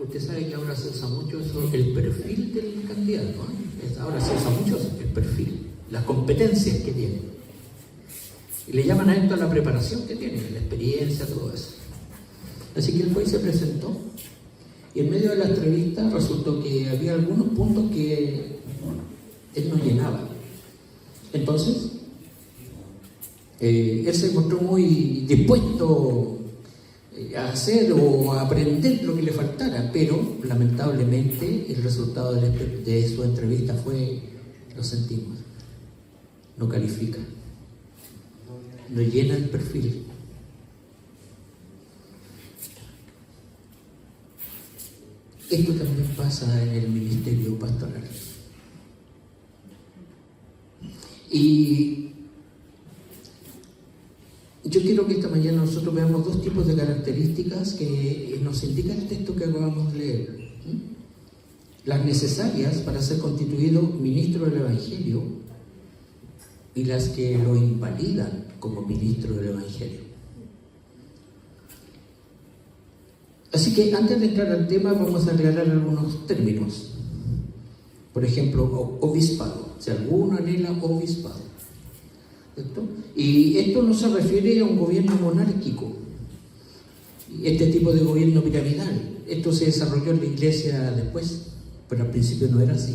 usted sabe que ahora se usa mucho eso, el perfil del candidato, ¿eh? Ahora se usa mucho el perfil, las competencias que tiene. Y le llaman a esto la preparación que tiene, la experiencia, todo eso. Así que él fue y se presentó. Y en medio de la entrevista resultó que había algunos puntos que él no llenaba. Entonces, él se encontró muy dispuesto a hacer o a aprender lo que le faltara, pero lamentablemente el resultado de su entrevista fue, lo sentimos, no califica, no llena el perfil. Esto también pasa en el ministerio pastoral. Y yo quiero que esta mañana nosotros veamos dos tipos de características que nos indica el texto que acabamos de leer. Las necesarias para ser constituido ministro del Evangelio y las que lo invalidan como ministro del Evangelio. Así que antes de entrar al tema vamos a aclarar algunos términos. Por ejemplo, obispado. Si alguno anhela obispado, ¿cierto? Y esto no se refiere a un gobierno monárquico, este tipo de gobierno piramidal. Esto se desarrolló en la iglesia después, pero al principio no era así.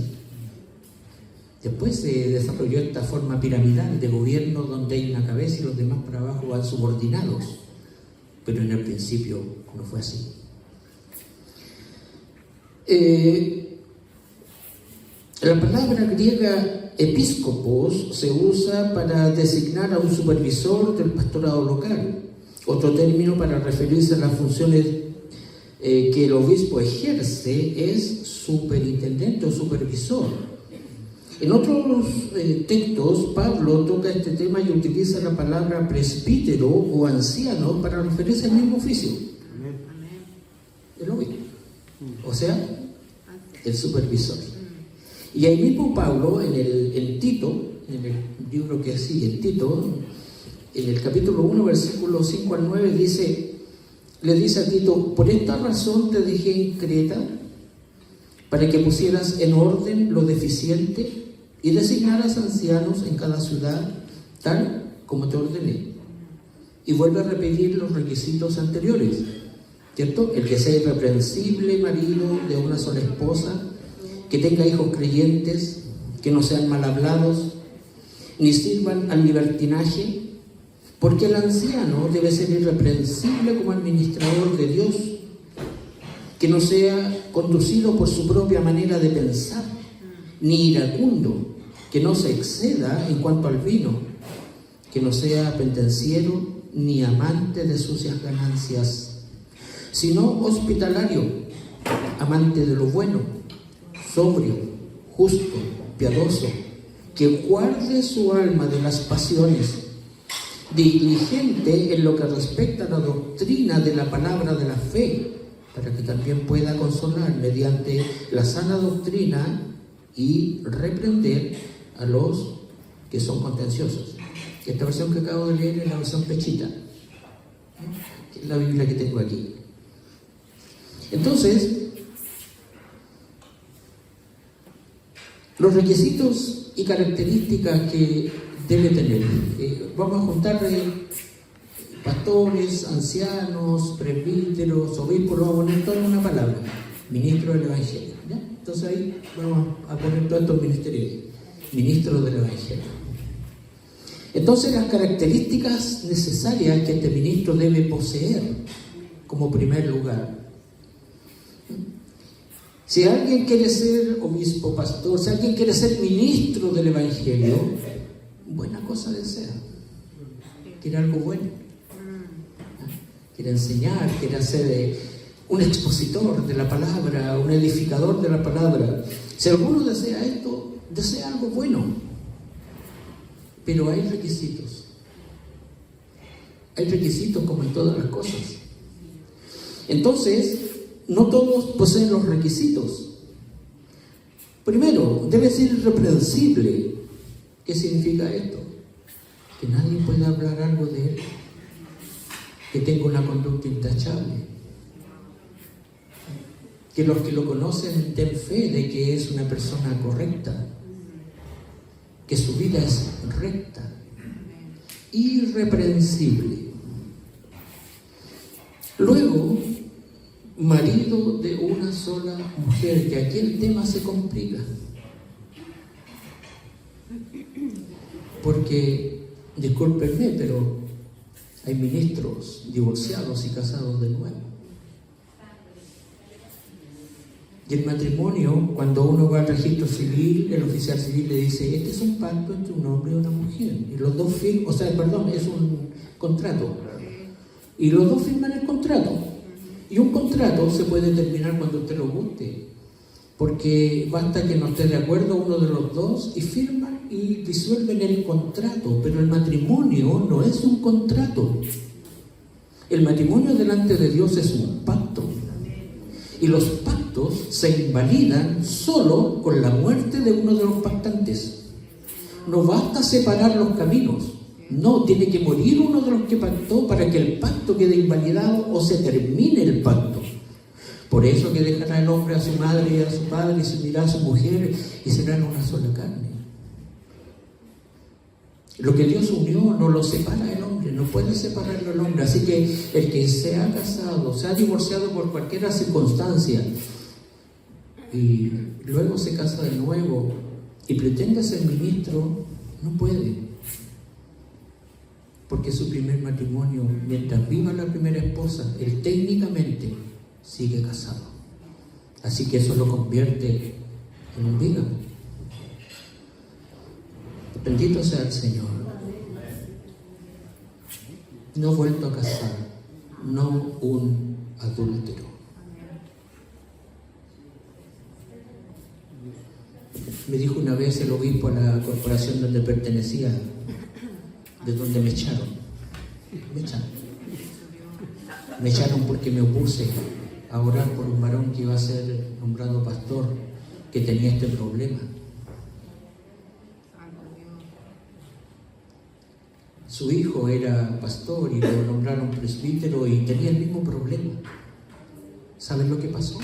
Después se desarrolló esta forma piramidal de gobierno donde hay una cabeza y los demás para abajo van subordinados, pero en el principio no fue así. La palabra griega episcopos se usa para designar a un supervisor del pastorado local. Otro término para referirse a las funciones que el obispo ejerce es superintendente o supervisor. En otros textos, Pablo toca este tema y utiliza la palabra presbítero o anciano para referirse al mismo oficio. El obispo. O sea, el supervisor. Y ahí mismo Pablo, en Tito, en el libro que sigue, en Tito, en el capítulo 1, versículos 5 al 9, le dice a Tito: por esta razón te dejé en Creta, para que pusieras en orden lo deficiente y designaras ancianos en cada ciudad, tal como te ordené. Y vuelve a repetir los requisitos anteriores, ¿cierto? El que sea irreprensible marido de una sola esposa, que tenga hijos creyentes, que no sean mal hablados, ni sirvan al libertinaje, porque el anciano debe ser irreprensible como administrador de Dios, que no sea conducido por su propia manera de pensar, ni iracundo, que no se exceda en cuanto al vino, que no sea pendenciero ni amante de sucias ganancias, sino hospitalario, amante de lo bueno, sobrio, justo, piadoso, que guarde su alma de las pasiones, diligente en lo que respecta a la doctrina de la palabra de la fe, para que también pueda consolar mediante la sana doctrina y reprender a los que son contenciosos. Esta versión que acabo de leer es la versión Pechita, que es la Biblia que tengo aquí. Entonces, los requisitos y características que debe tener. Vamos a juntar pastores, ancianos, presbíteros, obispos, lo vamos a poner todo en una palabra: ministro del Evangelio. ¿Ya? Entonces ahí vamos a poner todos estos ministerios: ministro del Evangelio. Entonces, las características necesarias que este ministro debe poseer como primer lugar. Si alguien quiere ser obispo, pastor, si alguien quiere ser ministro del Evangelio, buena cosa desea. Quiere algo bueno. Quiere enseñar, quiere ser un expositor de la palabra, un edificador de la palabra. Si alguno desea esto, desea algo bueno. Pero hay requisitos. Hay requisitos como en todas las cosas. Entonces, no todos poseen los requisitos. Primero, debe ser irreprensible. ¿Qué significa esto? Que nadie pueda hablar algo de él, que tenga una conducta intachable. que los que lo conocen den fe de que es una persona correcta, que su vida es recta, irreprensible. Luego, marido de una sola mujer, que aquí el tema se complica. Porque, discúlpenme, pero hay ministros divorciados y casados de nuevo. Y el matrimonio, cuando uno va al registro civil, el oficial civil le dice, este es un pacto entre un hombre y una mujer. Y los dos firman, es un contrato. Y los dos firman el contrato. Y un contrato se puede terminar cuando usted lo guste. Porque basta que no esté de acuerdo uno de los dos y firman y disuelven el contrato. Pero el matrimonio no es un contrato. El matrimonio delante de Dios es un pacto. Y los pactos se invalidan solo con la muerte de uno de los pactantes. No basta separar los caminos. No, tiene que morir uno de los que pactó para que el pacto quede invalidado o se termine el pacto. Por eso que dejará el hombre a su madre y a su padre y se unirá a su mujer y serán una sola carne. Lo que Dios unió no lo separa el hombre, no puede separarlo el hombre. Así que el que se ha casado, se ha divorciado por cualquier circunstancia y luego se casa de nuevo y pretende ser ministro, no puede. Porque su primer matrimonio, mientras viva la primera esposa, él técnicamente sigue casado. Así que eso lo convierte en un bígamo. Bendito sea el Señor. No vuelto a casar, no un adúltero. Me dijo una vez el obispo a la corporación donde pertenecía, de donde me echaron. Me echaron porque me opuse a orar por un varón que iba a ser nombrado pastor, que tenía este problema. Su hijo era pastor y lo nombraron presbítero y tenía el mismo problema. ¿Saben lo que pasó?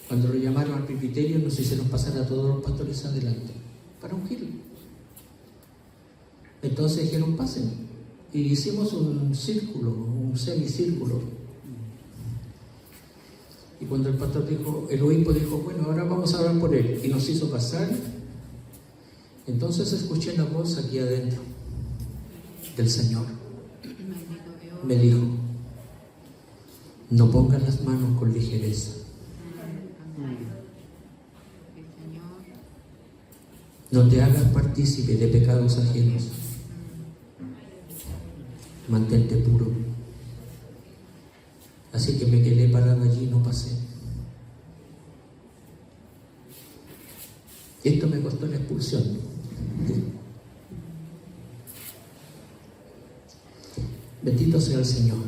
Cuando lo llamaron al presbiterio nos hicieron pasar a todos los pastores adelante para ungirlo. Entonces dijeron, pasen. Y hicimos un círculo, un semicírculo. Y cuando el pastor dijo, el obispo dijo, bueno, ahora vamos a orar por él. Y nos hizo pasar. Entonces escuché la voz aquí adentro del Señor. Me dijo, no pongas las manos con ligereza. No te hagas partícipe de pecados ajenos. Mantente puro. Así que me quedé parado allí y no pasé. Esto me costó la expulsión. Bendito sea el Señor.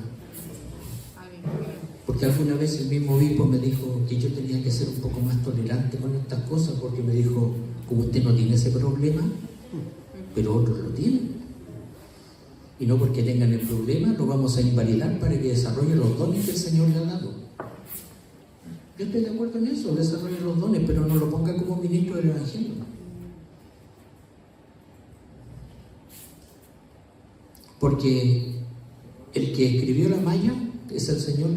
Porque alguna vez el mismo obispo me dijo que yo tenía que ser un poco más tolerante con estas cosas, porque me dijo, como usted no tiene ese problema, pero otros lo tienen. Y no porque tengan el problema lo vamos a invalidar para que desarrolle los dones que el Señor le ha dado. Yo estoy de acuerdo en eso, desarrolle los dones, pero no lo ponga como ministro del Evangelio. Porque el que escribió la malla es el Señor.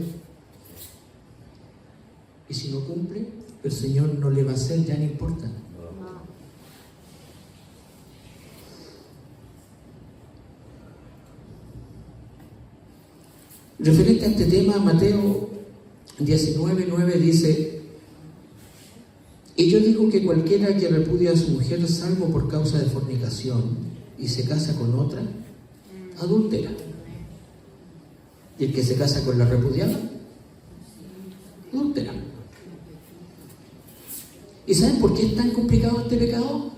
Y si no cumple, el Señor no le va a hacer, ya no importa. Referente a este tema, Mateo 19:9 dice, y yo digo que cualquiera que repudia a su mujer salvo por causa de fornicación y se casa con otra, adúltera. Y el que se casa con la repudiada, adúltera. ¿Y saben por qué es tan complicado este pecado?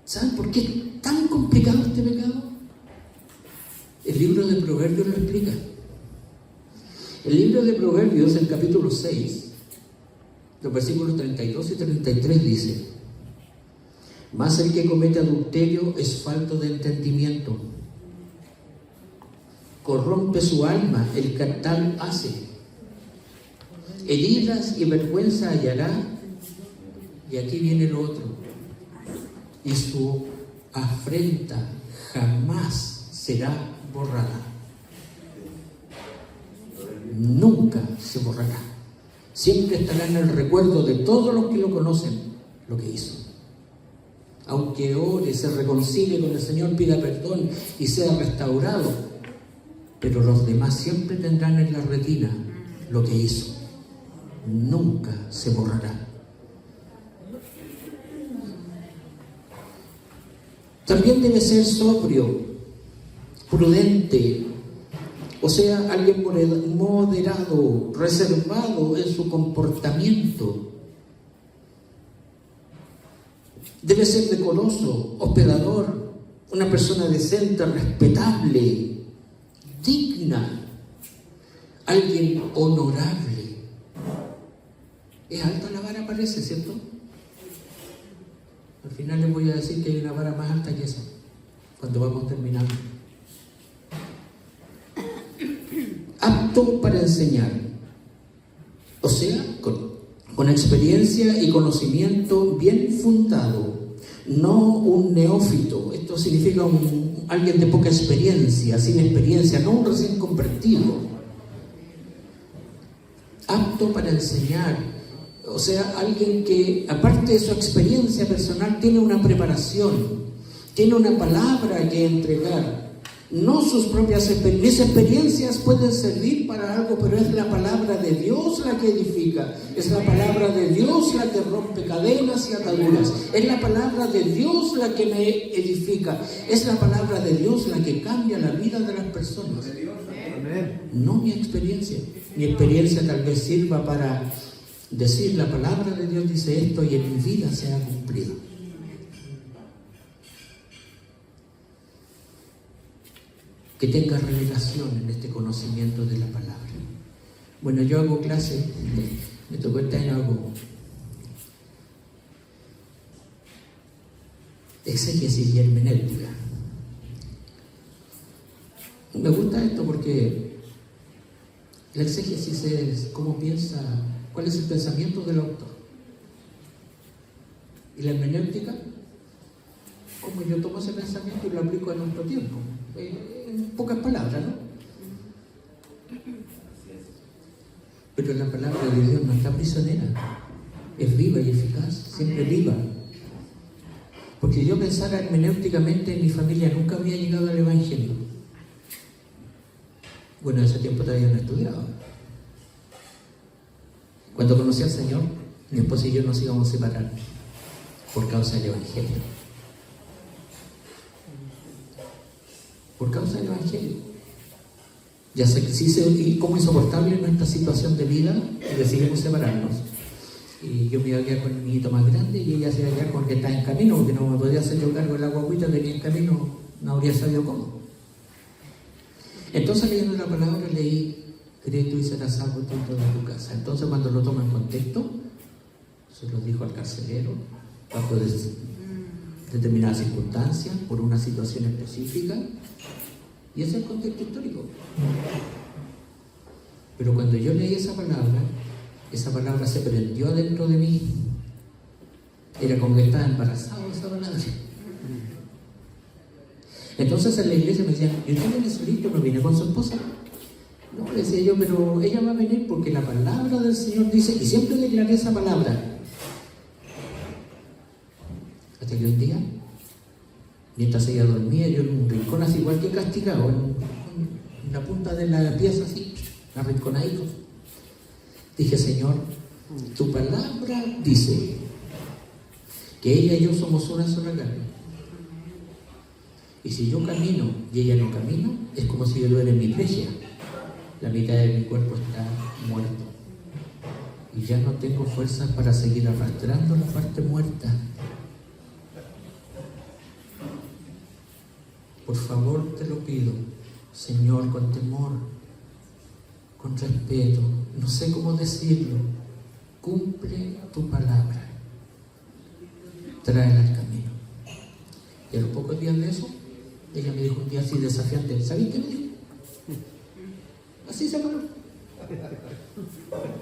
¿Saben por qué es tan complicado este pecado? El libro de Proverbios lo explica. El libro de Proverbios, el capítulo 6, los versículos 32 y 33 dice, mas el que comete adulterio es falto de entendimiento. Corrompe su alma el que tal hace. heridas y vergüenza hallará, y aquí viene lo otro, y su afrenta jamás será borrada. Nunca se borrará. Siempre estará en el recuerdo de todos los que lo conocen lo que hizo. Aunque ore, se reconcilie con el Señor, pida perdón y sea restaurado, pero los demás siempre tendrán en la retina lo que hizo. Nunca se borrará. También debe ser sobrio, prudente, o sea, alguien moderado, reservado en su comportamiento. Debe ser decoroso, hospedador, una persona decente, respetable, digna, alguien honorable. Es alta la vara, parece, ¿cierto? Al final les voy a decir que hay una vara más alta que esa, cuando vamos terminando. Apto para enseñar, o sea, con experiencia y conocimiento bien fundado, no un neófito. Esto significa alguien de poca experiencia, sin experiencia, no un recién convertido. Apto para enseñar, o sea, alguien que, aparte de su experiencia personal, tiene una preparación, tiene una palabra que entregar. No sus propias experiencias. Mis experiencias pueden servir para algo, pero es la palabra de Dios la que edifica. Es la palabra de Dios la que rompe cadenas y ataduras. Es la palabra de Dios la que me edifica. Es la palabra de Dios la que cambia la vida de las personas. No mi experiencia. Mi experiencia tal vez sirva para decir: la palabra de Dios dice esto y en mi vida se ha cumplido. Que tenga revelación en este conocimiento de la palabra. Bueno, yo hago clase, me tocó este año, hago exégesis y hermenéutica. Me gusta esto porque la exégesis es cómo piensa, cuál es el pensamiento del autor. Y la hermenéutica, cómo yo tomo ese pensamiento y lo aplico en nuestro tiempo. En pocas palabras, ¿no? Pero la palabra de Dios no está prisionera, es viva y eficaz, siempre viva. Porque yo pensara hermenéuticamente, en mi familia nunca había llegado al Evangelio. Bueno, en ese tiempo todavía no estudiaba. Cuando conocí al Señor, mi esposa y yo nos íbamos a separar por causa del Evangelio. Por causa del Evangelio. Ya sé que sí sé cómo insoportable nuestra situación de vida y decidimos separarnos. Y yo me iba a quedar con mi hijito más grande y ella se iba a quedar con el que está en camino, porque no me podía hacer yo cargo de la guaguita que venía en camino, no habría sabido cómo. Entonces, leyendo la palabra, leí: cree tú y serás salvo tú y toda tu casa. Entonces, cuando lo toma en contexto, se lo dijo al carcelero, bajo determinadas circunstancias, por una situación específica, y ese es el contexto histórico. Pero cuando yo leí esa palabra se prendió dentro de mí. Era como que estaba embarazado esa palabra. Entonces en la iglesia me decían: ¿y usted viene solito, no viene con su esposa? No, le decía yo, pero ella va a venir porque la palabra del Señor dice, y siempre declaré esa palabra. Hasta que un día, mientras ella dormía, yo en un rincón así, igual que castigado, en la punta de la pieza así, arrinconadito, dije: Señor, tu palabra dice que ella y yo somos una sola carne. Y si yo camino y ella no camina, es como si yo tuviera en mi iglesia. La mitad de mi cuerpo está muerto. Y ya no tengo fuerzas para seguir arrastrando la parte muerta. Por favor, te lo pido, Señor, con temor, con respeto, no sé cómo decirlo, cumple tu palabra, tráela al camino. Y a los pocos días de eso, ella me dijo un día así desafiante: ¿sabes qué me dijo? Así se paró.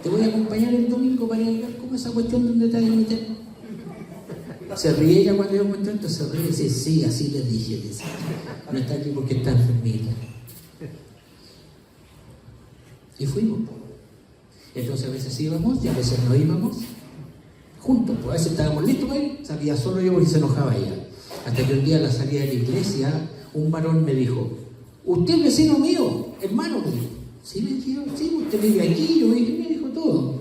Te voy a acompañar el domingo para ir a ver cómo esa cuestión donde te vas a meter. Se ríe ella cuando yo cuento esto, se ríe y dice, sí, así le dije. Dice, no está aquí porque está enfermita. Y fuimos. Entonces a veces íbamos y a veces no íbamos juntos. Pues a veces estábamos listos para ir, salía solo yo porque se enojaba ella. Hasta que un día a la salida de la iglesia, un varón me dijo, ¿usted es vecino mío? Hermano, me dijo. Sí, me dijo, sí, usted vive aquí, yo vivo, me dijo todo.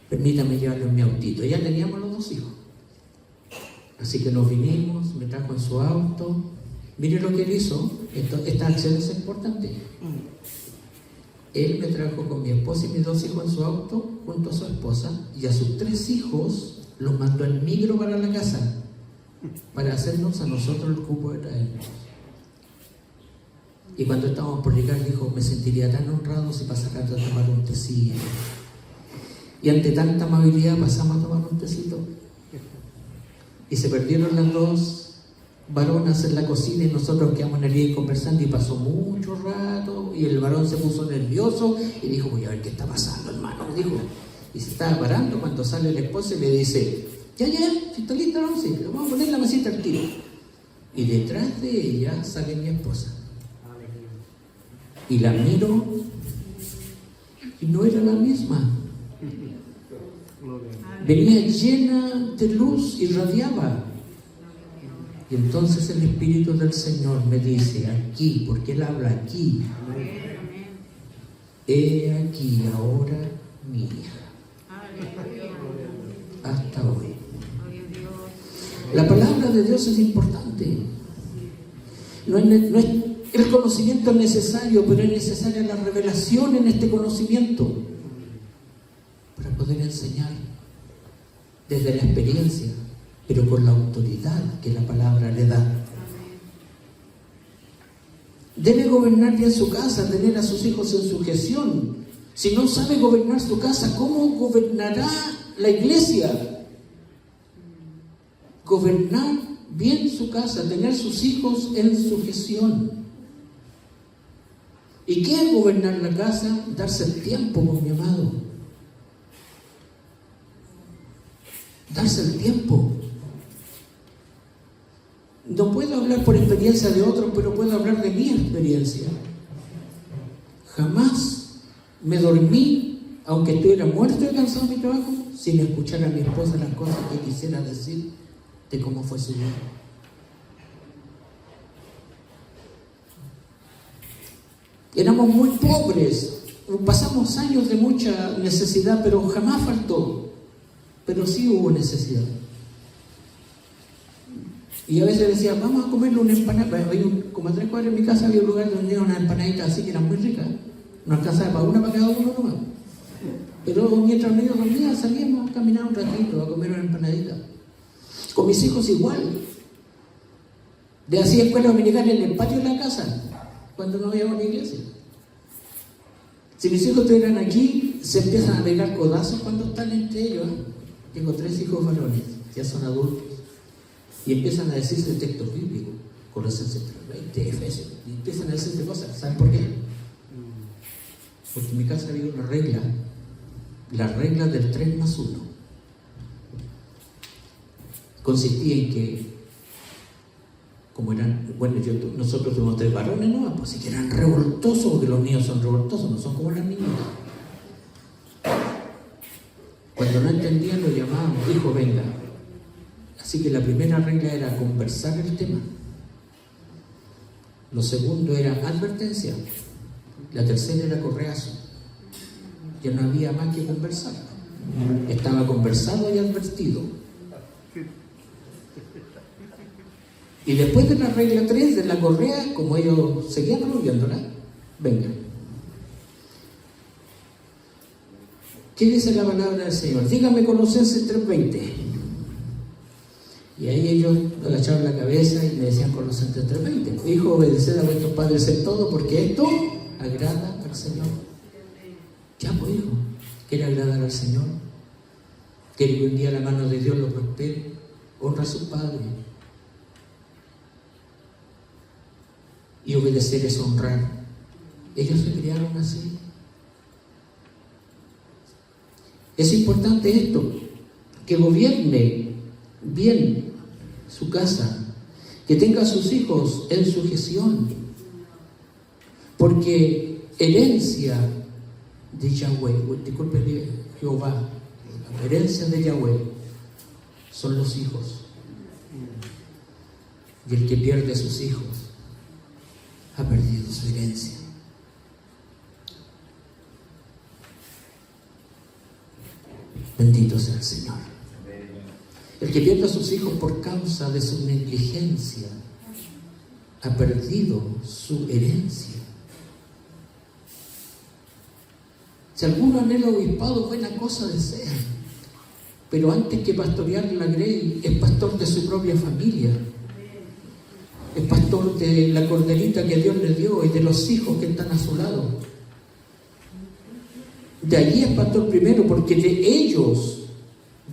Permítame llevarlo en mi autito. Ya teníamos los 2 hijos. Así que nos vinimos, me trajo en su auto. Mire lo que él hizo, esta acción es importante. Él me trajo con mi esposa y mis 2 hijos en su auto, junto a su esposa, y a sus 3 hijos los mandó en micro para la casa, para hacernos a nosotros el cupo de traernos. Y cuando estábamos por llegar, dijo, me sentiría tan honrado si pasara a tomar un tecito. Y ante tanta amabilidad pasamos a tomar un tecito. Y se perdieron las 2 varonas en la cocina y nosotros quedamos en el día conversando y pasó mucho rato y el varón se puso nervioso y dijo, voy a ver qué está pasando, hermano, dijo. Y se estaba parando cuando sale la esposa y le dice, ya, si está lista, vamos a poner la mesita al tiro. Y detrás de ella sale mi esposa. Y la miro y no era la misma. Venía llena de luz y radiaba. Y entonces el Espíritu del Señor me dice, aquí, porque Él habla aquí. He aquí ahora mi hija. Hasta hoy. La palabra de Dios es importante. El conocimiento es necesario, pero es necesaria la revelación en este conocimiento para poder enseñar desde la experiencia, pero con la autoridad que la palabra le da. Debe gobernar bien su casa, tener a sus hijos en sujeción. Si no sabe gobernar su casa, ¿cómo gobernará la iglesia? Gobernar bien su casa, tener sus hijos en sujeción. ¿Y qué es gobernar la casa? Darse el tiempo con mi amado. Darse el tiempo. No puedo hablar por experiencia de otros, pero puedo hablar de mi experiencia. Jamás me dormí, aunque estuviera muerto y cansado de mi trabajo, sin escuchar a mi esposa las cosas que quisiera decir de cómo fue su vida. Éramos muy pobres, pasamos años de mucha necesidad, pero jamás faltó. Pero sí hubo necesidad. Y a veces decía, vamos a comerle una empanada. Como a 3 cuadras en mi casa había un lugar donde había unas empanaditas así que eran muy ricas. No alcanzaba para una para cada uno nomás. Pero mientras los niños dormían, salíamos a caminar un ratito, a comer una empanadita. Con mis hijos igual. Le hacía escuela dominical en el patio de la casa, cuando no había una iglesia. Si mis hijos estuvieran aquí, se empiezan a pegar codazos cuando están entre ellos. Tengo 3 hijos varones, ya son adultos. Y empiezan a decirse textos bíblicos, Colosenses 3:20, Efesios, y empiezan a decirse cosas. ¿Saben por qué? Porque en mi casa había una regla, la regla del 3+1. Consistía en que, como eran, nosotros tuvimos 3 varones, ¿no? Pues sí que eran revoltosos, porque los niños son revoltosos, no son como las niñas. Cuando no entendían, lo llamábamos, hijo, venga. Así que la primera regla era conversar el tema. Lo segundo era advertencia. La tercera era correazo. Ya no había más que conversar. Estaba conversado y advertido. Y después de la regla 3 de la correa, como ellos seguían rompiéndola, venga. ¿Qué dice la palabra del Señor? Dígame Colosenses 3:20. Y ahí ellos agacharon la cabeza y me decían Colosenses 3:20. Hijo, obedeced a vuestros padres en todo, porque esto agrada al Señor. Ya, pues, hijo, ¿quiere agradar al Señor? ¿Quiere que un día la mano de Dios lo prospere? Honra a sus padres. Y obedecer es honrar. Ellos se criaron así. Es importante esto, que gobierne bien su casa, que tenga a sus hijos en sujeción, porque herencia de Yahweh, disculpe Jehová, la herencia de Yahweh son los hijos. Y el que pierde a sus hijos ha perdido su herencia. Bendito sea el Señor. El que pierde a sus hijos por causa de su negligencia ha perdido su herencia. Si alguno anhela obispado, buena cosa desea, pero antes que pastorear la grey, es pastor de su propia familia, es pastor de la corderita que Dios le dio y de los hijos que están a su lado. De allí es pastor primero, porque de ellos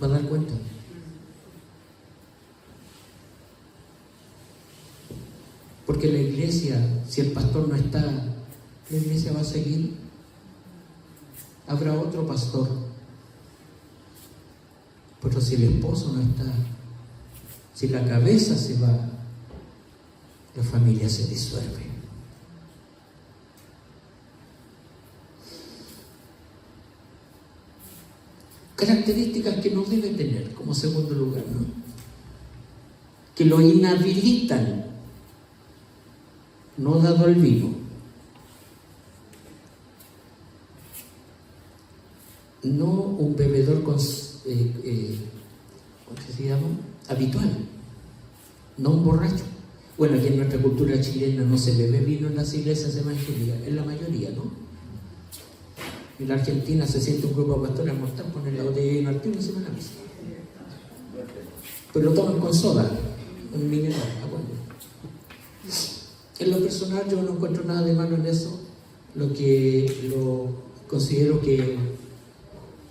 va a dar cuenta. Porque la iglesia, si el pastor no está, la iglesia va a seguir. Habrá otro pastor. Pero si el esposo no está, si la cabeza se va, la familia se disuelve. Características que no debe tener como segundo lugar, ¿no? Que lo inhabilitan, no dado el vino, no un bebedor ¿cómo se llama? Habitual, no un borracho. Bueno, aquí en nuestra cultura chilena no se bebe vino en las iglesias evangélicas, en la mayoría, ¿no? En la Argentina se siente un grupo de pastores mortal, ponen la botella de vino al tiro y se van a misa. Pero lo toman con soda, con mineral, agua. En lo personal yo no encuentro nada de malo en eso. Lo considero que,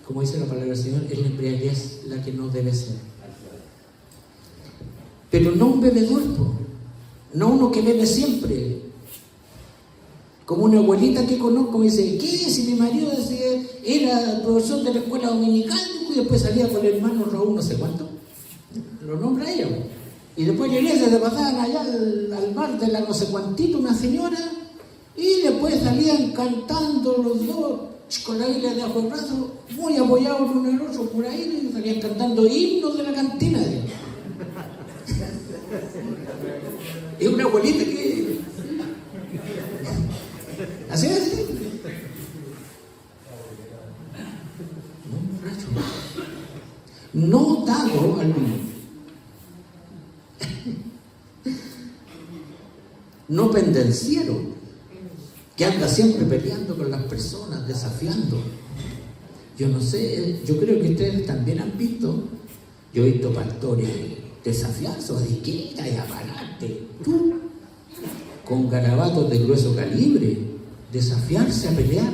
como dice la palabra del Señor, es la embriaguez la que no debe ser. Pero no un bebedor, no uno que bebe siempre. Como una abuelita que conozco me dice, ¿qué? Si mi marido era profesor de la escuela dominical y después salía con el hermano Raúl no sé cuánto. Lo nombra ella. Y después llegué desde pasaban allá al bar de la no sé cuantito una señora y después salían cantando los dos con la isla de abajo el brazo, muy apoyados uno en el otro por ahí, y salían cantando himnos de la cantina. Es una abuelita que... ¿Así es? No dado al vino. No pendenciero, que anda siempre peleando con las personas, desafiando. Yo no sé, yo creo que ustedes también han visto, yo he visto pastores desafiarse a disquera y a pararte, tú, con garabatos de grueso calibre, desafiarse a pelear.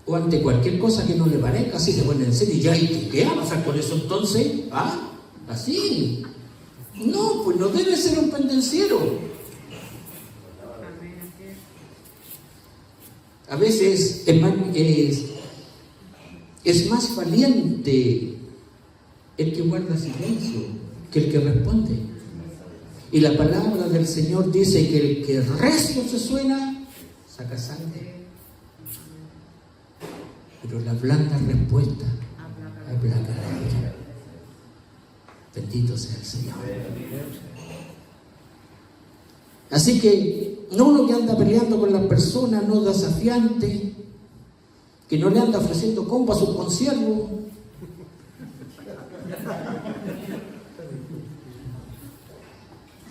O ante cualquier cosa que no le parezca, así se ponen en serio y ya, ¿y qué va a pasar con eso entonces? ¿Ah? ¿Así? No, pues no debe ser un pendenciero. A veces es más valiente el que guarda silencio que el que responde. Y la palabra del Señor dice que el que recio se suena, saca sangre. Pero la blanda respuesta aplacará. Bendito sea el Señor. Así que no uno que anda peleando con las personas, no desafiante, que no le anda ofreciendo compa a sus conciervos.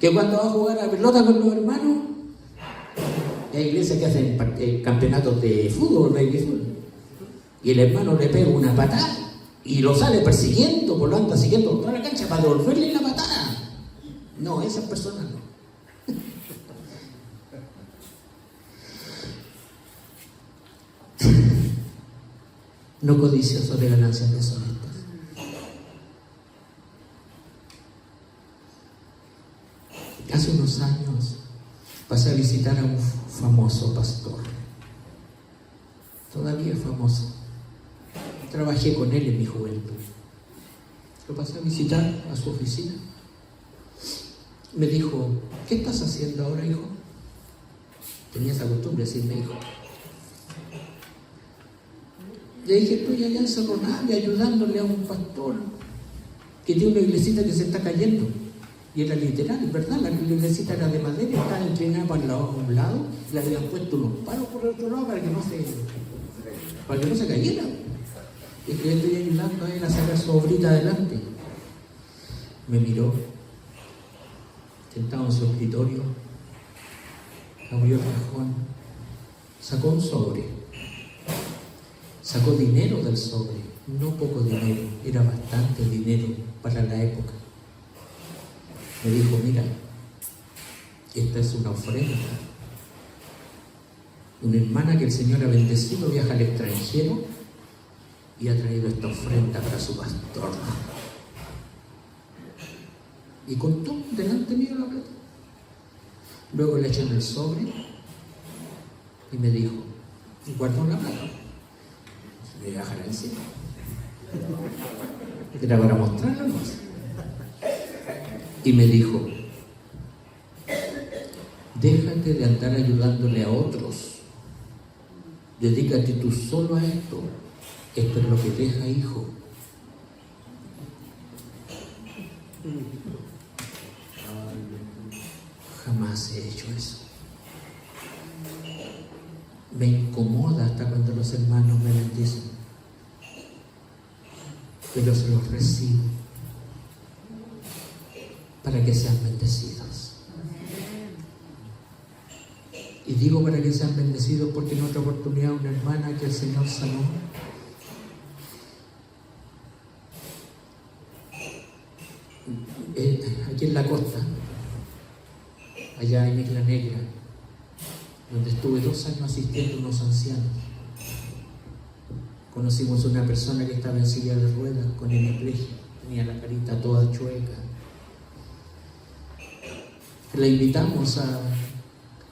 Que cuando va a jugar a pelota con los hermanos, hay iglesias que hacen campeonatos de fútbol, y el hermano le pega una patada y lo sale persiguiendo, pues lo anda siguiendo por toda la cancha para devolverle la patada. No, esas personas no. No codiciosos de ganancias deshonestas. Hace unos años pasé a visitar a un famoso pastor todavía es famoso. Trabajé con él en mi juventud. Lo pasé a visitar a su oficina. Me dijo, ¿qué estás haciendo ahora, hijo? Tenía esa costumbre de decirme, hijo. Le dije, estoy allá en Cerro Navia ayudándole a un pastor que tiene una iglesita que se está cayendo. Y era literal, es verdad, la iglesita era de madera, estaba inclinada para un lado, y le habían puesto unos palos por el otro lado para que no se cayera. Y que estoy ayudando a él a sacar su obrita adelante. Me miró, sentado en su escritorio, abrió el cajón, sacó un sobre, sacó dinero del sobre, no poco dinero, era bastante dinero para la época. Me dijo, mira, esta es una ofrenda. Una hermana que el Señor ha bendecido viaja al extranjero y ha traído esta ofrenda para su pastor. Y contó delante mío la plata. Luego le echó en el sobre y me dijo, guardó la plata. Me dejará encima. Era para mostrarlo más. Y me dijo, déjate de andar ayudándole a otros. Dedícate tú solo a esto. Esto es lo que deja, hijo. Jamás he hecho eso. Me incomoda hasta cuando los hermanos me bendicen. Pero se los recibo para que sean bendecidos. Y digo para que sean bendecidos porque en otra oportunidad una hermana que el Señor sanó, aquí en la costa, allá en Isla Negra, donde estuve 2 años asistiendo a unos ancianos. Conocimos a una persona que estaba en silla de ruedas con hemiplegia, tenía la carita toda chueca. La invitamos a...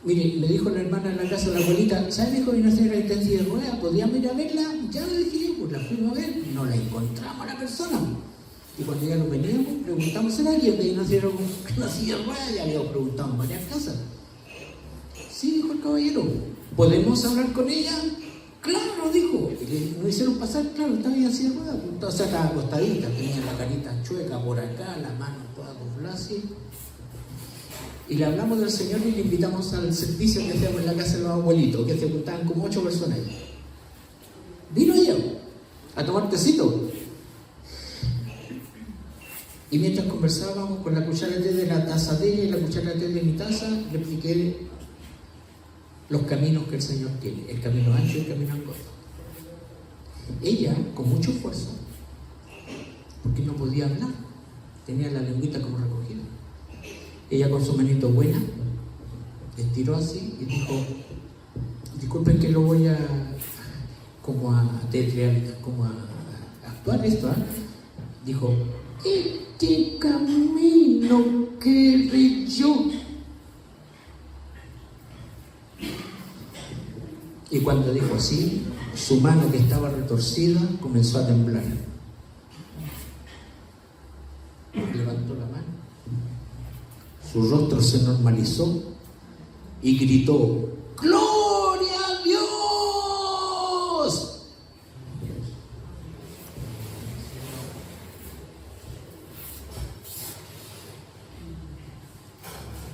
Mire, le dijo la hermana en la casa de la abuelita, ¿sabes, mi hijo, vino a hacer la en silla de ruedas? ¿Podíamos ir a verla? Ya le dije yo, pues la fuimos a ver, no la encontramos a la persona. Y cuando ya nos veníamos, preguntamos, ¿será alguien que nacieron con una silla de ruedas? Ya le habíamos preguntado en varias casas. Sí, dijo el caballero, ¿podemos hablar con ella? Claro, dijo. Y nos hicieron pasar, claro, estaba bien así de ruedas. O sea, estaba acostadita, tenía la carita chueca por acá, la mano toda dobladas así. Y le hablamos del Señor y le invitamos al servicio que hacíamos en la casa de los abuelitos, que se juntaban como 8 personas ahí. Vino ella a tomar tecito. Y mientras conversábamos con la cuchara de té de la taza de ella y la cuchara de té de mi taza, le expliqué los caminos que el Señor tiene, el camino ancho y el camino angosto. Ella, con mucho esfuerzo, porque no podía hablar, tenía la lengüita como recogida. Ella con su manito buena, estiró así y dijo, disculpen que lo voy a como a tetrear, como a actuar esto, ¿eh? Dijo, este camino que yo. Y cuando dijo así, su mano que estaba retorcida comenzó a temblar. Levantó la mano. Su rostro se normalizó y gritó, ¡Gloria a Dios!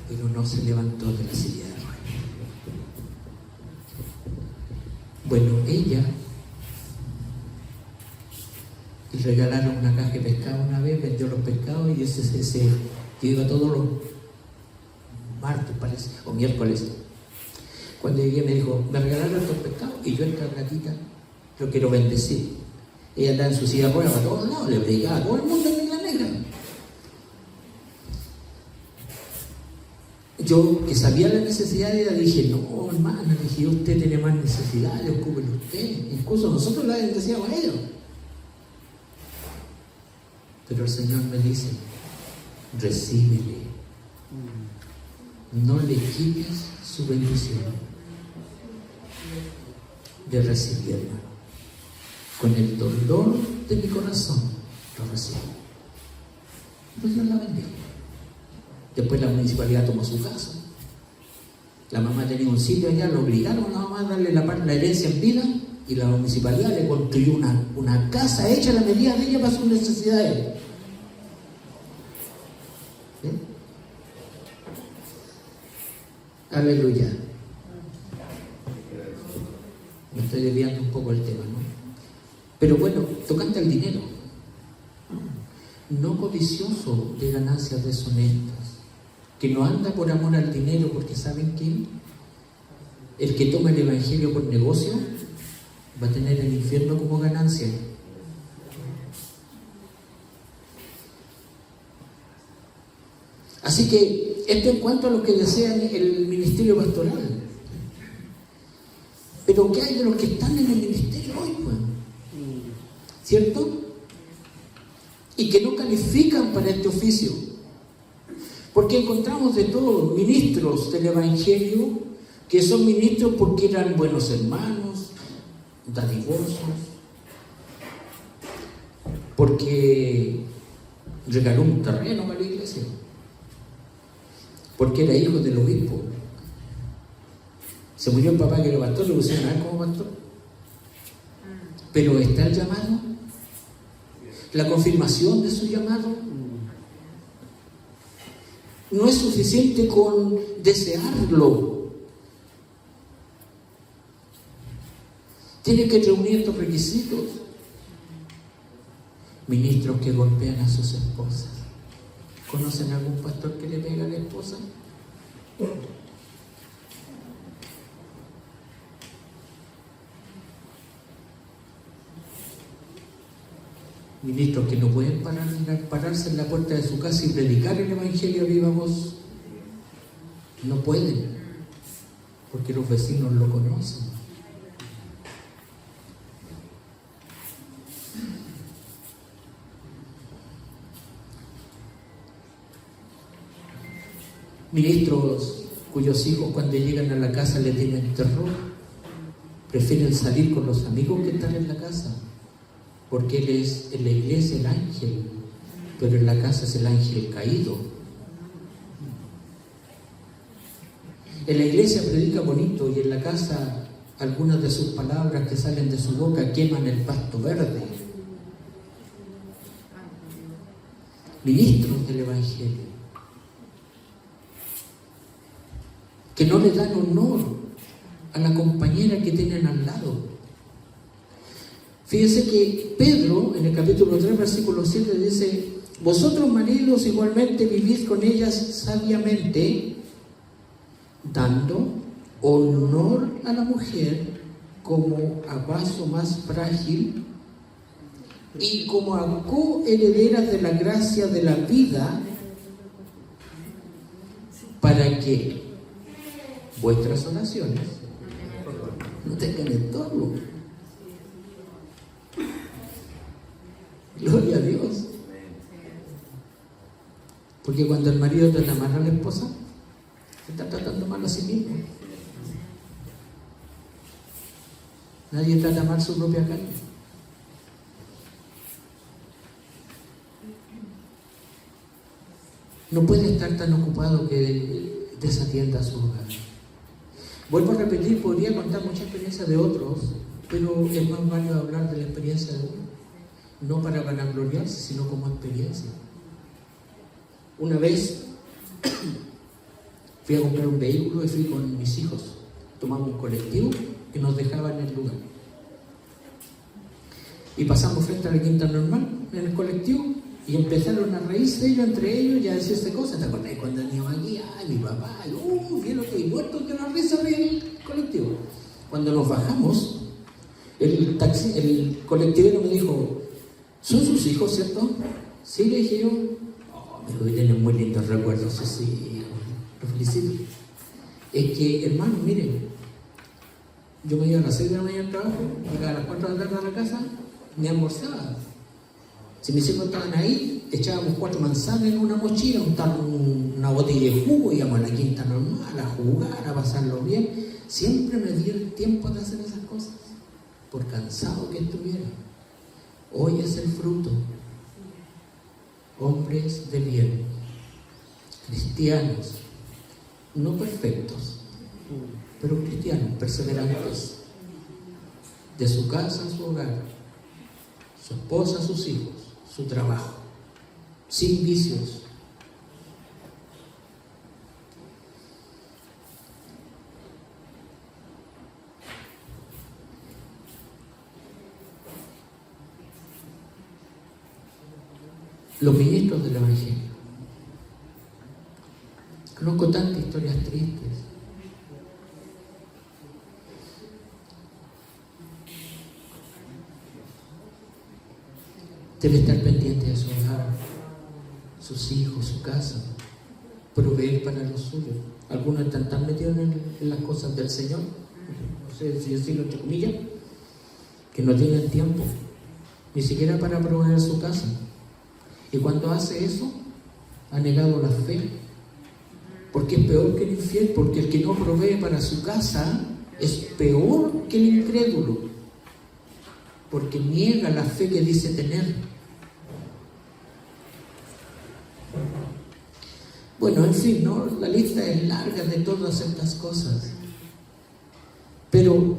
Pero no se levantó de la silla de ruedas. Bueno, ella le regalaron una caja de pescado una vez, vendió los pescados y ese que iba todos los martes, parece, o miércoles. Cuando llegué me dijo, me regalaron estos pescados y yo esta ratita lo quiero bendecir. Ella andaba en su silla de ruedas a todos lados, le predicaba a todo el mundo en Isla Negra. Yo, que sabía la necesidad de ella, dije, no, hermana, le dije, usted tiene más necesidades, ocúpelo usted. Incluso nosotros la bendecíamos a ellos. Pero el Señor me dice, recíbele. No le quites su bendición. le recibí, hermano. Con el dolor de mi corazón lo recibí. Pues Dios la bendijo. Después la municipalidad tomó su casa. La mamá tenía un sitio allá, lo obligaron a la mamá a darle la herencia en vida, y la municipalidad le construyó una casa hecha a la medida de ella para sus necesidades. ¿Sí? Aleluya. Me estoy desviando un poco el tema, ¿no? Pero bueno, tocante al dinero, no codicioso de ganancias deshonestas, que no anda por amor al dinero, porque ¿saben qué? El que toma el evangelio por negocio va a tener el infierno como ganancia. Así que esto en cuanto a lo que desean el ministerio pastoral. Pero ¿qué hay de los que están en el ministerio hoy, pues? ¿Cierto? Y que no califican para este oficio. Porque encontramos de todos ministros del evangelio que son ministros porque eran buenos hermanos, dadivosos, porque regaló un terreno para la iglesia, porque era hijo del obispo. Se murió el papá que era pastor, le pusieron a él como pastor. Pero ¿está el llamado? ¿La confirmación de su llamado? No es suficiente con desearlo. Tiene que reunir estos requisitos. Ministros que golpean a sus esposas. ¿Conocen algún pastor que le pega a la esposa? Ministros que no pueden pararse en la puerta de su casa y predicar el evangelio a viva voz. No pueden, porque los vecinos lo conocen. Ministros cuyos hijos cuando llegan a la casa le tienen terror, prefieren salir con los amigos que están en la casa, porque él es en la iglesia el ángel, pero en la casa es el ángel caído. En la iglesia predica bonito y en la casa algunas de sus palabras que salen de su boca queman el pasto verde. Ministros del evangelio que no le dan honor a la compañera que tienen al lado. Fíjense que Pedro, en el capítulo 3, versículo 7, dice: vosotros maridos igualmente vivid con ellas sabiamente, dando honor a la mujer como a vaso más frágil y como a coherederas de la gracia de la vida, para que vuestras oraciones no tengan estorbo. Gloria a Dios. Porque cuando el marido trata mal a la esposa, se está tratando mal a sí mismo. Nadie trata mal su propia carne. No puede estar tan ocupado que desatienda a su hogar. Vuelvo a repetir, podría contar mucha experiencia de otros, pero es más válido hablar de la experiencia de uno. No para vanagloriarse, sino como experiencia. Una vez fui a comprar un vehículo y fui con mis hijos. Tomamos un colectivo que nos dejaba en el lugar. Y pasamos frente a la Quinta Normal en el colectivo y empezaron a reírse ellos entre ellos y a decirse cosas. ¿Te acordás cuando veníamos aquí? Ay, mi papá, bien lo que hay muertos de la risa del colectivo. Cuando nos bajamos, el colectivero me dijo: ¿son sus hijos, cierto? Sí, le dije yo. Me dijo que tienen muy lindos recuerdos, sí, lo felicito. Es que, hermano, miren, yo me iba a las 6 de la mañana al trabajo, llegaba a las 4 de la tarde a la casa, me almorzaba. Si mis hijos estaban ahí, echábamos 4 manzanas en una mochila, una botella de jugo, íbamos a la Quinta Normal, a jugar, a pasarlo bien. Siempre me di el tiempo de hacer esas cosas. por cansado que estuviera. Hoy es el fruto. Hombres de bien, cristianos, no perfectos, pero cristianos, perseverantes, de su casa a su hogar, su esposa, sus hijos, su trabajo, sin vicios. Los ministros del Evangelio. Conozco tantas historias tristes. Debe estar pendiente de su hogar, sus hijos, su casa, proveer para los suyos. Algunos están tan metidos en las cosas del Señor, no sé si decirlo entre comillas, que no tienen tiempo, ni siquiera para proveer su casa. Y cuando hace eso, ha negado la fe, porque es peor que el infiel, porque el que no provee para su casa es peor que el incrédulo, porque niega la fe que dice tener. Bueno, en fin, ¿no? La lista es larga de todas estas cosas, pero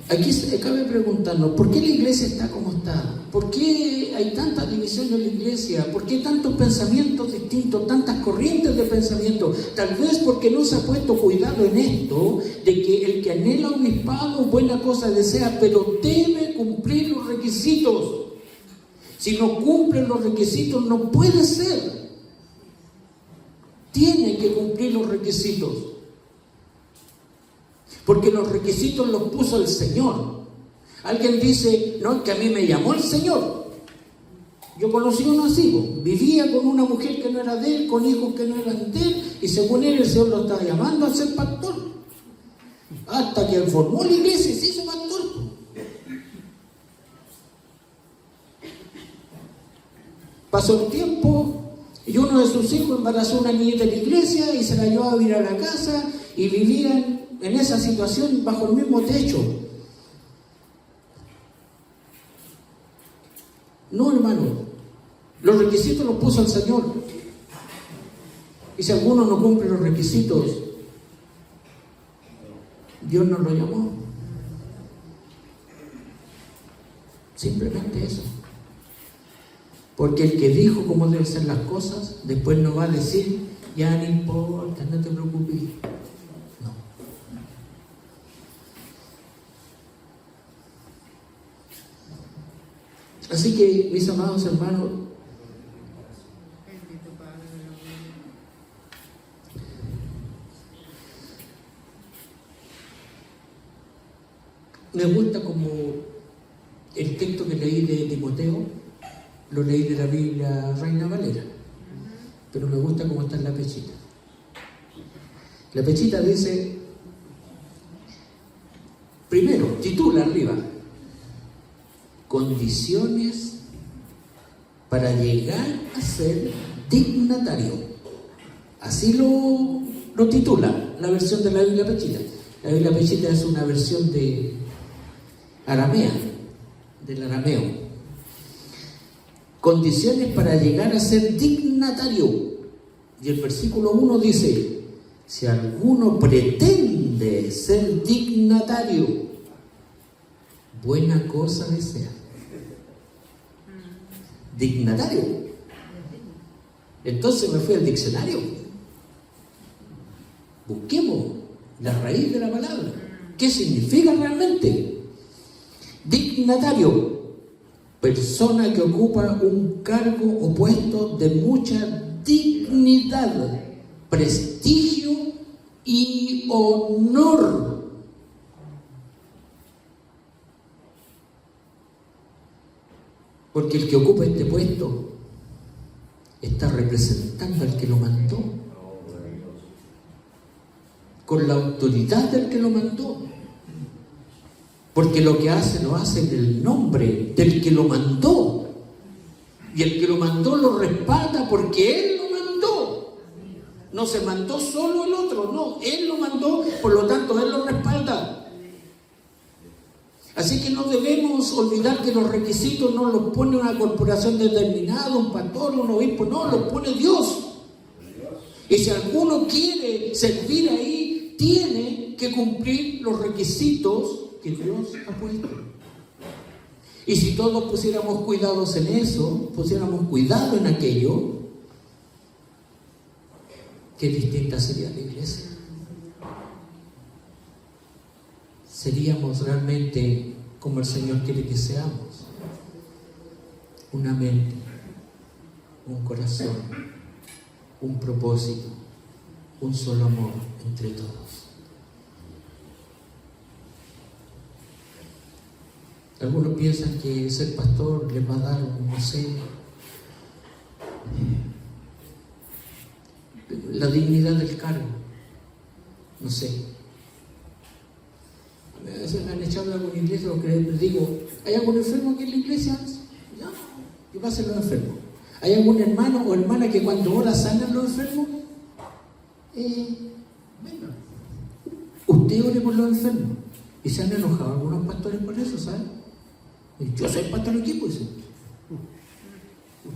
aquí cabe preguntarnos, ¿por qué la iglesia está como está? ¿Por qué hay tanta división en la iglesia? ¿Por qué tantos pensamientos distintos, tantas corrientes de pensamiento? Tal vez porque no se ha puesto cuidado en esto, de que el que anhela un obispado, buena cosa desea, pero debe cumplir los requisitos. Si no cumple los requisitos, no puede ser. Tiene que cumplir los requisitos. Porque los requisitos los puso el Señor. Alguien dice, no, que a mí me llamó el Señor. Yo conocí uno así, vivía con una mujer que no era de él, con hijos que no eran de él, y según él, el Señor lo estaba llamando a ser pastor. Hasta que formó la iglesia y se hizo pastor. Pasó el tiempo y uno de sus hijos embarazó a una niñita en la iglesia y se la llevó a vivir a la casa y vivían en esa situación bajo el mismo techo. No, hermano, los requisitos los puso el Señor. Y si alguno no cumple los requisitos, Dios no lo llamó. Simplemente eso. Porque el que dijo cómo deben ser las cosas, después no va a decir, ya no importa, no te preocupes. No. Así que, mis amados hermanos, me gusta como el texto que leí de Timoteo, lo leí de la Biblia Reina Valera, pero me gusta cómo está en la pechita. La pechita dice, primero, titula arriba, condiciones para llegar a ser dignatario. Así lo titula la versión de la Biblia Pechita. La Biblia Pechita es una versión de aramea, del arameo. Condiciones para llegar a ser dignatario. Y el versículo 1 dice, si alguno pretende ser dignatario, buena cosa desea. Dignatario. Entonces me fui al diccionario. Busquemos la raíz de la palabra. ¿Qué significa realmente? Dignatario. Persona que ocupa un cargo o puesto de mucha dignidad, prestigio y honor. Porque el que ocupa este puesto está representando al que lo mandó, con la autoridad del que lo mandó. Porque lo que hace, lo hace en el nombre del que lo mandó. Y el que lo mandó lo respalda porque él lo mandó. No se mandó solo el otro, no, él lo mandó, por lo tanto él lo respalda. Así que no debemos olvidar que los requisitos no los pone una corporación determinada, un pastor, un obispo, no, los pone Dios. Y si alguno quiere servir ahí, tiene que cumplir los requisitos que Dios ha puesto. Y si todos pusiéramos cuidados en eso, pusiéramos cuidado en aquello, qué distinta sería la iglesia. Seríamos realmente como el Señor quiere que seamos. Una mente, un corazón, un propósito, un solo amor entre todos. Algunos piensan que ser pastor les va a dar, no sé, la dignidad del cargo. No sé. A veces me han echado de alguna iglesia, lo que les digo, ¿hay algún enfermo aquí en la iglesia? No, ¿qué pasa en los enfermos? ¿Hay algún hermano o hermana que cuando ora sanan los enfermos? Venga. Usted ore por los enfermos. Y se han enojado algunos pastores por eso, ¿sabes? Yo soy pastor aquí, pues.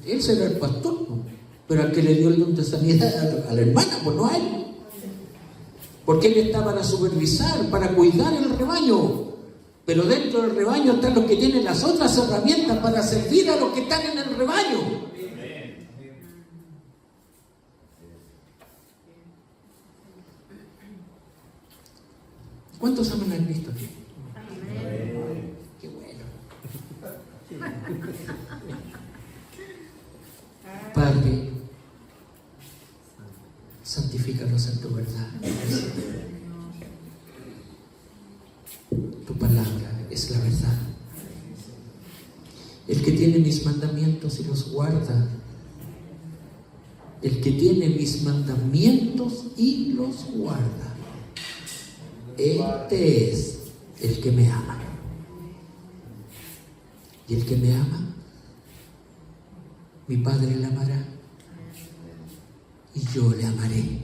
Él será el pastor, ¿no? Pero al que le dio el don de sanidad a la hermana, pues no a él. Porque él está para supervisar, para cuidar el rebaño. Pero dentro del rebaño están los que tienen las otras herramientas para servir a los que están en el rebaño. ¿Cuántos aman a Cristo aquí? Qué bueno. Padre, santifícalos en tu verdad. Tu palabra es la verdad. El que tiene mis mandamientos y los guarda, el que tiene mis mandamientos y los guarda, este es el que me ama. Y el que me ama, mi Padre le amará, y yo le amaré.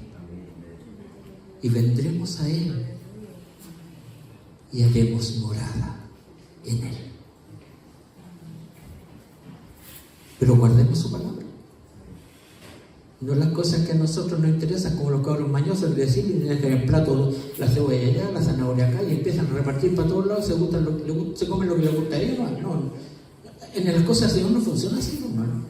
Y vendremos a Él y haremos morada en Él. Pero guardemos su palabra. No las cosas que a nosotros nos interesan, como los cabros mañosos, que decir, y dejan el plato la cebolla allá, la zanahoria acá, y empiezan a repartir para todos lados, se comen lo que les gustaría. No. En las cosas de Dios no funciona así, hermano.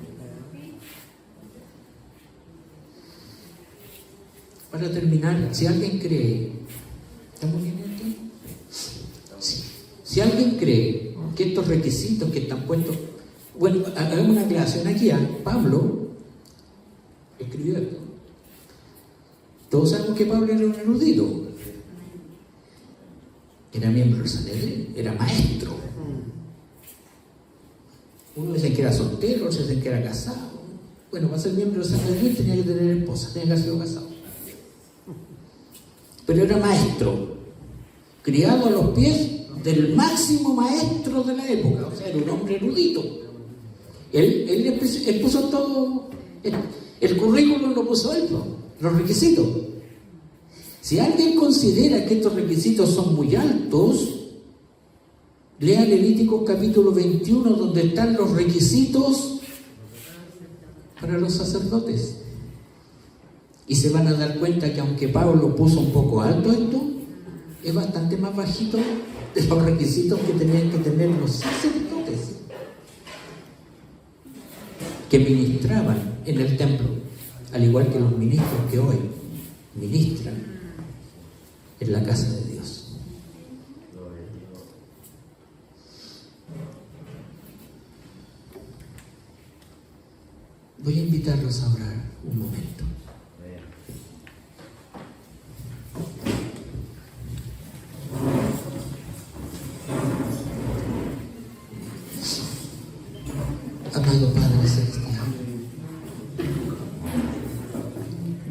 Para terminar, si alguien cree, ¿estamos bien aquí? Sí. Si alguien cree que estos requisitos que están puestos, bueno, hagamos una aclaración aquí. Pablo escribió esto. Todos sabemos que Pablo era un erudito, era miembro del Sanedrín, era maestro. Uno dice que era soltero, otro dice que era casado. Bueno, para ser miembro del Sanedrín tenía que tener esposa, tenía que haber sido casado. Pero era maestro, criado a los pies del máximo maestro de la época, o sea, era un hombre erudito. Él puso todo, el currículum lo puso él, los requisitos. Si alguien considera que estos requisitos son muy altos, lea Levítico capítulo 21, donde están los requisitos para los sacerdotes. Y se van a dar cuenta que aunque Pablo puso un poco alto esto, es bastante más bajito de los requisitos que tenían que tener los sacerdotes que ministraban en el templo, al igual que los ministros que hoy ministran en la casa de Dios. Voy a invitarlos a orar un momento. Amado Padre Celestial,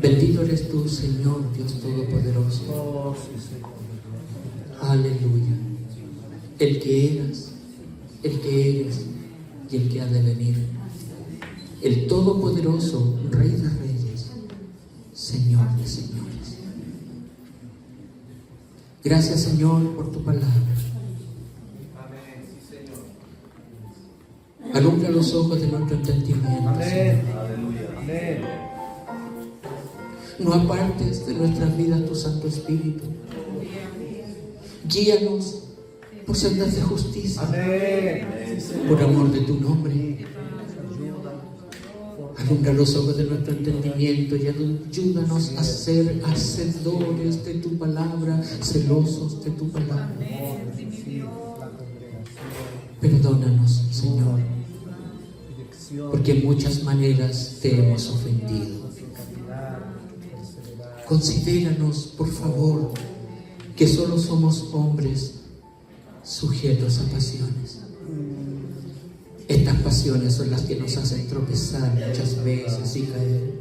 bendito eres tú, Señor Dios Todopoderoso. Aleluya. El que eras, el que eres y el que ha de venir. El Todopoderoso, Rey de Reyes, Señor de Señores. Gracias, Señor, por tu palabra. Alumbra los ojos de nuestro entendimiento. Amén. Señor. Amén. No apartes de nuestras vidas tu Santo Espíritu. Guíanos por sendas de justicia, Amén. por amor de tu nombre. Alumbra los ojos de nuestro entendimiento y ayúdanos a ser hacedores de tu palabra, celosos de tu palabra. Perdónanos, Señor, porque en muchas maneras te hemos ofendido. Considéranos, por favor, que solo somos hombres sujetos a pasiones. Estas pasiones son las que nos hacen tropezar muchas veces y caer.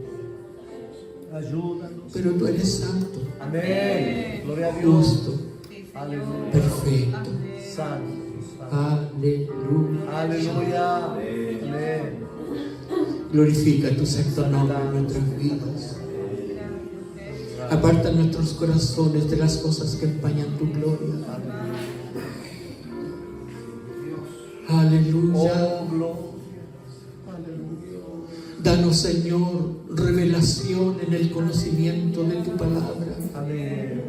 Ayúdanos. Pero tú eres santo, Amén. Gloria a Dios. justo, Aleluya. perfecto. Santo. Aleluya. Aleluya. Amén. Glorifica tu santo nombre en nuestras vidas. Aparta nuestros corazones de las cosas que empañan tu gloria. Aleluya. Oh, gloria. Danos, Señor, revelación en el conocimiento de tu palabra. Amén.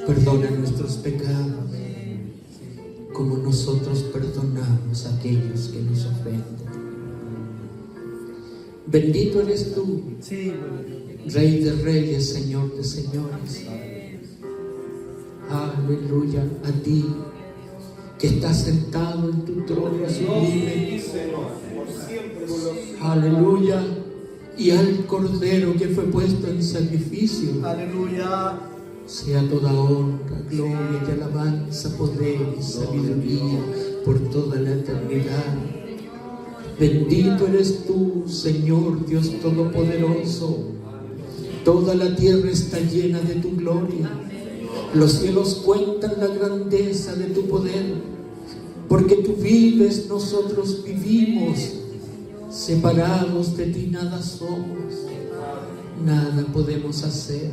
Perdona nuestros pecados, como nosotros perdonamos a aquellos que nos ofenden. Bendito eres tú, Sí, Rey de reyes, Señor de señores. Aleluya, a ti que estás sentado en tu trono sublime. Aleluya, y al Cordero que fue puesto en sacrificio. aleluya. Sea toda honra, gloria y alabanza, poder y sabiduría por toda la eternidad. Bendito eres tú, Señor Dios Todopoderoso. Toda la tierra está llena de tu gloria. Los cielos cuentan la grandeza de tu poder. Porque tú vives, nosotros vivimos. Separados de ti nada somos, nada podemos hacer.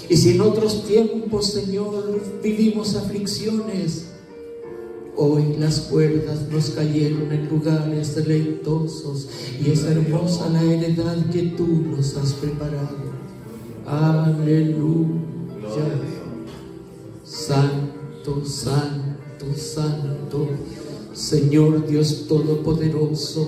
Y si en otros tiempos, Señor, vivimos aflicciones, hoy las cuerdas nos cayeron en lugares deleitosos y es hermosa la heredad que tú nos has preparado. Aleluya. Santo, santo, santo, Señor Dios Todopoderoso,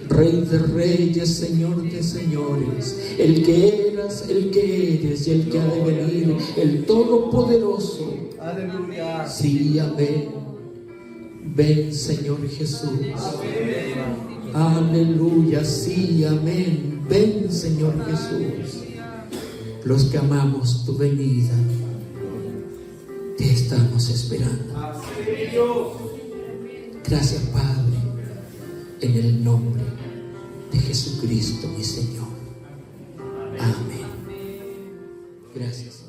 Rey de reyes, Señor de señores, el que eras, el que eres y el que ha de venir, el Todopoderoso. Aleluya. Sí, amén. Ven, Señor Jesús. Aleluya, sí, amén. Ven, Señor Jesús. Los que amamos tu venida, te estamos esperando. Gracias, Padre, en el nombre de Jesucristo, mi Señor. Amén. Gracias.